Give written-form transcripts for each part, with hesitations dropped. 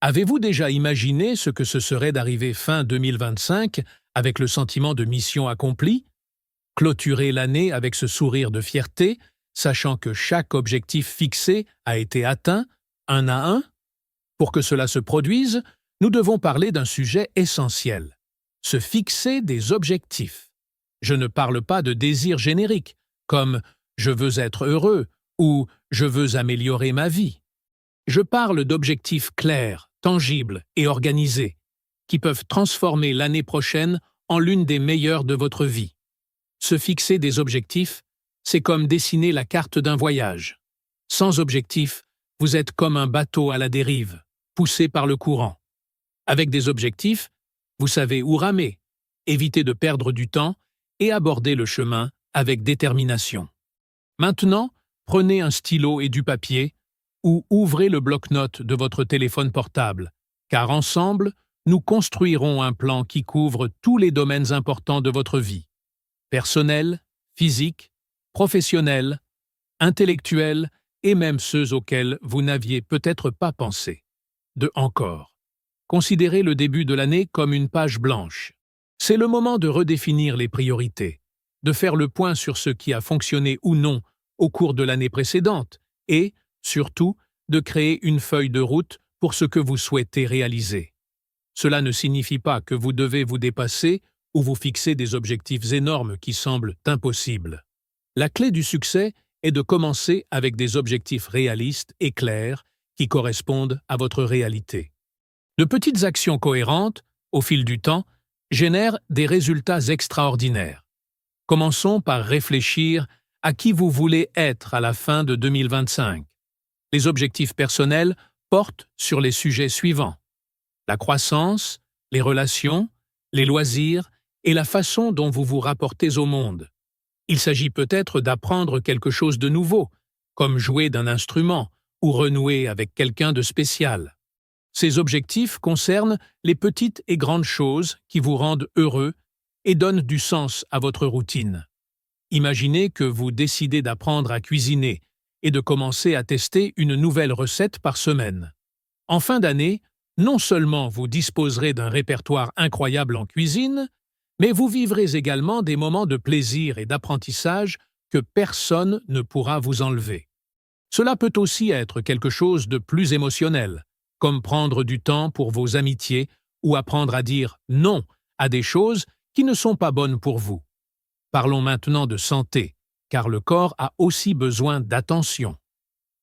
Avez-vous déjà imaginé ce que ce serait d'arriver fin 2025 avec le sentiment de mission accomplie? Clôturer l'année avec ce sourire de fierté, sachant que chaque objectif fixé a été atteint, un à un? Pour que cela se produise, nous devons parler d'un sujet essentiel. Se fixer des objectifs. Je ne parle pas de désirs génériques, comme « je veux être heureux » ou « je veux améliorer ma vie ». Je parle d'objectifs clairs, tangibles et organisés, qui peuvent transformer l'année prochaine en l'une des meilleures de votre vie. Se fixer des objectifs, c'est comme dessiner la carte d'un voyage. Sans objectif, vous êtes comme un bateau à la dérive, poussé par le courant. Avec des objectifs, vous savez où ramer, éviter de perdre du temps et aborder le chemin avec détermination. Maintenant, prenez un stylo et du papier ou ouvrez le bloc-notes de votre téléphone portable, car ensemble, nous construirons un plan qui couvre tous les domaines importants de votre vie. Personnel, physique, professionnel, intellectuel et même ceux auxquels vous n'aviez peut-être pas pensé. Encore. Considérez le début de l'année comme une page blanche. C'est le moment de redéfinir les priorités, de faire le point sur ce qui a fonctionné ou non au cours de l'année précédente et, surtout, de créer une feuille de route pour ce que vous souhaitez réaliser. Cela ne signifie pas que vous devez vous dépasser ou vous fixer des objectifs énormes qui semblent impossibles. La clé du succès est de commencer avec des objectifs réalistes et clairs qui correspondent à votre réalité. De petites actions cohérentes, au fil du temps, génèrent des résultats extraordinaires. Commençons par réfléchir à qui vous voulez être à la fin de 2025. Les objectifs personnels portent sur les sujets suivants: la croissance, les relations, les loisirs et la façon dont vous vous rapportez au monde. Il s'agit peut-être d'apprendre quelque chose de nouveau, comme jouer d'un instrument ou renouer avec quelqu'un de spécial. Ces objectifs concernent les petites et grandes choses qui vous rendent heureux et donnent du sens à votre routine. Imaginez que vous décidez d'apprendre à cuisiner et de commencer à tester une nouvelle recette par semaine. En fin d'année, non seulement vous disposerez d'un répertoire incroyable en cuisine, mais vous vivrez également des moments de plaisir et d'apprentissage que personne ne pourra vous enlever. Cela peut aussi être quelque chose de plus émotionnel, comme prendre du temps pour vos amitiés ou apprendre à dire non à des choses qui ne sont pas bonnes pour vous. Parlons maintenant de santé, car le corps a aussi besoin d'attention.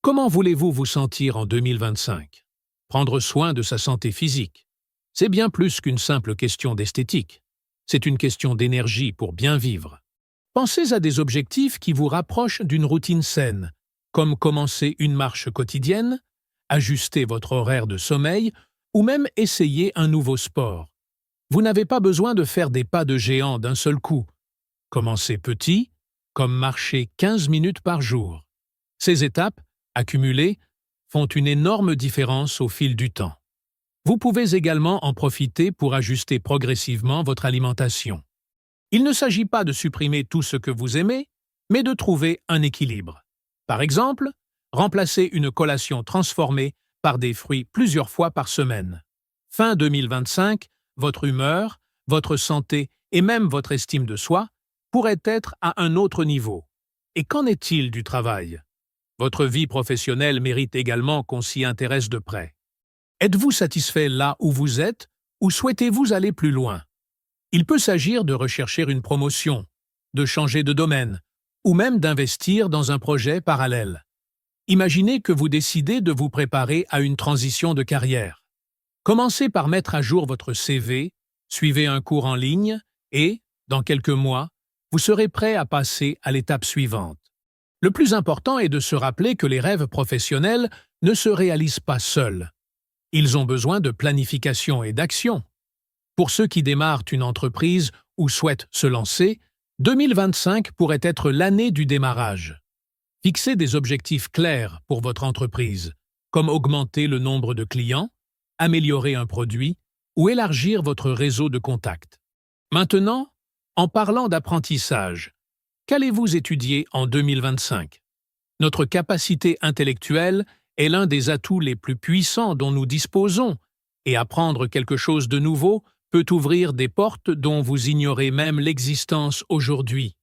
Comment voulez-vous vous sentir en 2025? Prendre soin de sa santé physique. C'est bien plus qu'une simple question d'esthétique. C'est une question d'énergie pour bien vivre. Pensez à des objectifs qui vous rapprochent d'une routine saine, comme commencer une marche quotidienne, ajuster votre horaire de sommeil ou même essayer un nouveau sport. Vous n'avez pas besoin de faire des pas de géant d'un seul coup. Commencez petit, comme marcher 15 minutes par jour. Ces étapes, accumulées, font une énorme différence au fil du temps. Vous pouvez également en profiter pour ajuster progressivement votre alimentation. Il ne s'agit pas de supprimer tout ce que vous aimez, mais de trouver un équilibre. Par exemple, remplacez une collation transformée par des fruits plusieurs fois par semaine. Fin 2025, votre humeur, votre santé et même votre estime de soi pourraient être à un autre niveau. Et qu'en est-il du travail? Votre vie professionnelle mérite également qu'on s'y intéresse de près. Êtes-vous satisfait là où vous êtes ou souhaitez-vous aller plus loin? Il peut s'agir de rechercher une promotion, de changer de domaine ou même d'investir dans un projet parallèle. Imaginez que vous décidez de vous préparer à une transition de carrière. Commencez par mettre à jour votre CV, suivez un cours en ligne et, dans quelques mois, vous serez prêt à passer à l'étape suivante. Le plus important est de se rappeler que les rêves professionnels ne se réalisent pas seuls. Ils ont besoin de planification et d'action. Pour ceux qui démarrent une entreprise ou souhaitent se lancer, 2025 pourrait être l'année du démarrage. Fixez des objectifs clairs pour votre entreprise, comme augmenter le nombre de clients, améliorer un produit ou élargir votre réseau de contacts. Maintenant, en parlant d'apprentissage, qu'allez-vous étudier en 2025? Notre capacité intellectuelle est l'un des atouts les plus puissants dont nous disposons et apprendre quelque chose de nouveau peut ouvrir des portes dont vous ignorez même l'existence aujourd'hui.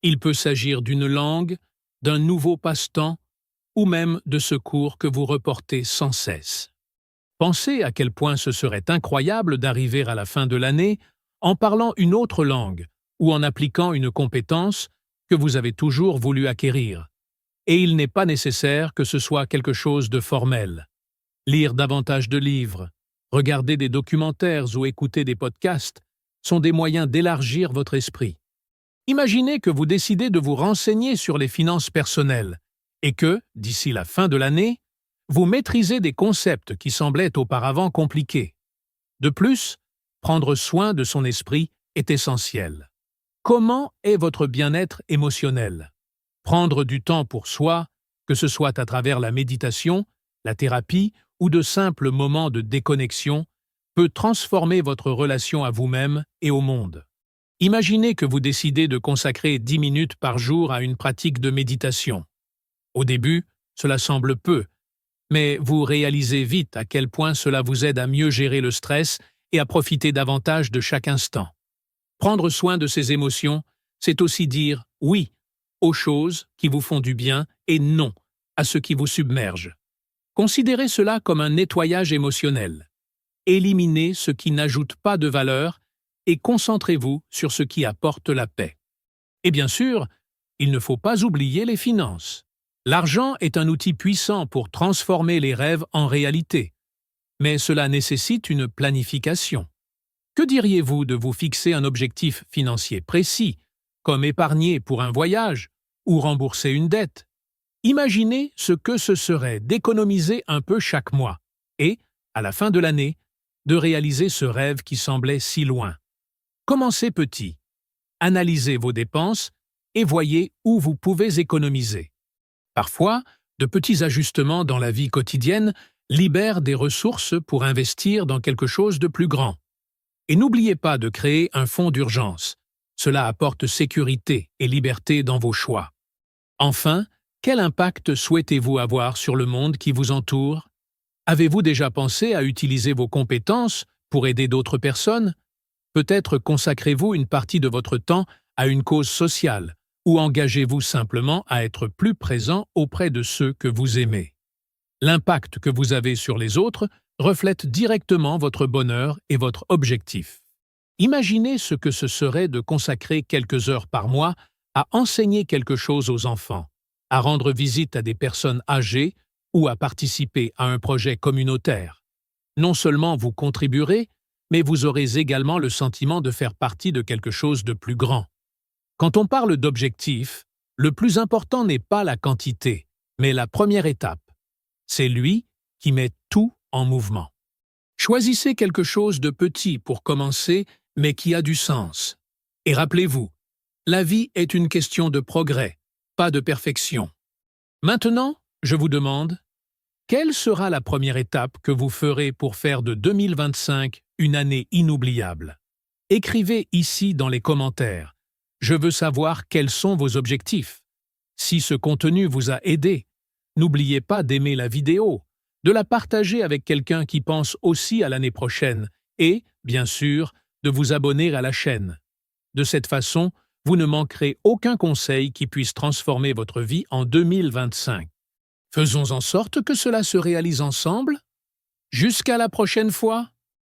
Il peut s'agir d'une langue, d'un nouveau passe-temps ou même de ce cours que vous reportez sans cesse. Pensez à quel point ce serait incroyable d'arriver à la fin de l'année en parlant une autre langue ou en appliquant une compétence que vous avez toujours voulu acquérir. Et il n'est pas nécessaire que ce soit quelque chose de formel. Lire davantage de livres, regarder des documentaires ou écouter des podcasts sont des moyens d'élargir votre esprit. Imaginez que vous décidez de vous renseigner sur les finances personnelles et que, d'ici la fin de l'année, vous maîtrisez des concepts qui semblaient auparavant compliqués. De plus, prendre soin de son esprit est essentiel. Comment est votre bien-être émotionnel? Prendre du temps pour soi, que ce soit à travers la méditation, la thérapie ou de simples moments de déconnexion, peut transformer votre relation à vous-même et au monde. Imaginez que vous décidez de consacrer 10 minutes par jour à une pratique de méditation. Au début, cela semble peu, mais vous réalisez vite à quel point cela vous aide à mieux gérer le stress et à profiter davantage de chaque instant. Prendre soin de ses émotions, c'est aussi dire « oui » aux choses qui vous font du bien et « non » à ce qui vous submerge. Considérez cela comme un nettoyage émotionnel. Éliminez ce qui n'ajoute pas de valeur et concentrez-vous sur ce qui apporte la paix. Et bien sûr, il ne faut pas oublier les finances. L'argent est un outil puissant pour transformer les rêves en réalité, mais cela nécessite une planification. Que diriez-vous de vous fixer un objectif financier précis, comme épargner pour un voyage ou rembourser une dette? Imaginez ce que ce serait d'économiser un peu chaque mois et, à la fin de l'année, de réaliser ce rêve qui semblait si loin. Commencez petit. Analysez vos dépenses et voyez où vous pouvez économiser. Parfois, de petits ajustements dans la vie quotidienne libèrent des ressources pour investir dans quelque chose de plus grand. Et n'oubliez pas de créer un fonds d'urgence. Cela apporte sécurité et liberté dans vos choix. Enfin, quel impact souhaitez-vous avoir sur le monde qui vous entoure? Avez-vous déjà pensé à utiliser vos compétences pour aider d'autres personnes? Peut-être consacrez-vous une partie de votre temps à une cause sociale ou engagez-vous simplement à être plus présent auprès de ceux que vous aimez. L'impact que vous avez sur les autres reflète directement votre bonheur et votre objectif. Imaginez ce que ce serait de consacrer quelques heures par mois à enseigner quelque chose aux enfants, à rendre visite à des personnes âgées ou à participer à un projet communautaire. Non seulement vous contribuerez, mais vous aurez également le sentiment de faire partie de quelque chose de plus grand. Quand on parle d'objectif, le plus important n'est pas la quantité, mais la première étape. C'est lui qui met tout en mouvement. Choisissez quelque chose de petit pour commencer, mais qui a du sens. Et rappelez-vous, la vie est une question de progrès, pas de perfection. Maintenant, je vous demande, quelle sera la première étape que vous ferez pour faire de 2025 une année inoubliable? Écrivez ici dans les commentaires. Je veux savoir quels sont vos objectifs. Si ce contenu vous a aidé, n'oubliez pas d'aimer la vidéo, de la partager avec quelqu'un qui pense aussi à l'année prochaine et, bien sûr, de vous abonner à la chaîne. De cette façon, vous ne manquerez aucun conseil qui puisse transformer votre vie en 2025. Faisons en sorte que cela se réalise ensemble. Jusqu'à la prochaine fois!